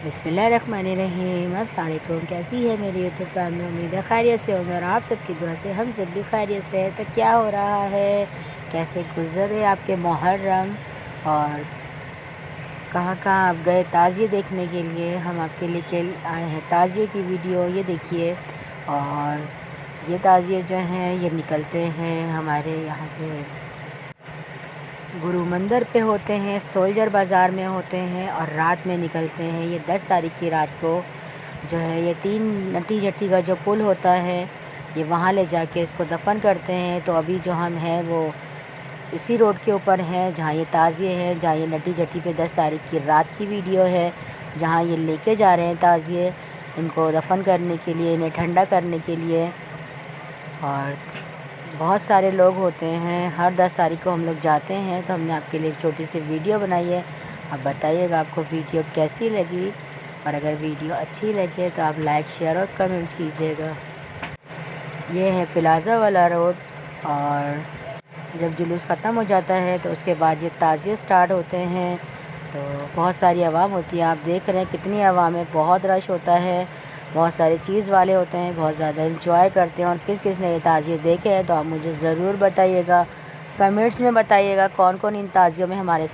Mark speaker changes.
Speaker 1: बिस्मिल्लाहिर्रहमानिर्रहीम। अस्सलाम वालेकुम। कैसी है मेरी यूट्यूब फैमिली? उम्मीद है खैरियत से होंगे और आप सबकी दुआ से हम सब भी खैरियत से है। तो क्या हो रहा है, कैसे गुजरे आपके मुहर्रम और कहाँ कहाँ आप गए ताज़िए देखने के लिए? हम आपके लिए आए हैं ताज़िए की वीडियो। ये देखिए, और ये ताज़िए जो हैं ये निकलते हैं हमारे यहाँ पे गुरु मंदिर पे होते हैं, सोल्जर बाज़ार में होते हैं और रात में निकलते हैं। ये 10 तारीख की रात को जो है ये 3 नटी जट्टी का जो पुल होता है ये वहाँ ले जाके इसको दफन करते हैं। तो अभी जो हम हैं वो इसी रोड के ऊपर हैं जहाँ ये ताज़िए हैं, जहाँ ये नटी जट्टी पे 10 तारीख की रात की वीडियो है, जहाँ ये लेके जा रहे हैं ताज़िए इनको दफन करने के लिए, इन्हें ठंडा करने के लिए। और बहुत सारे लोग होते हैं, हर 10 तारीख को हम लोग जाते हैं। तो हमने आपके लिए एक छोटी सी वीडियो बनाई है। आप बताइएगा आपको वीडियो कैसी लगी, और अगर वीडियो अच्छी लगे तो आप लाइक शेयर और कमेंट कीजिएगा। ये है प्लाज़ा वाला रोड, और जब जुलूस ख़त्म हो जाता है तो उसके बाद ये ताज़िए स्टार्ट होते हैं। तो बहुत सारी आवाम होती है, आप देख रहे हैं कितनी आवाम है, बहुत रश होता है, बहुत सारे चीज़ वाले होते हैं, बहुत ज़्यादा इंजॉय करते हैं। और किस किस ने ये ताज़िए देखे हैं तो आप मुझे ज़रूर बताइएगा, कमेंट्स में बताइएगा कौन कौन इन ताज़ियों में हमारे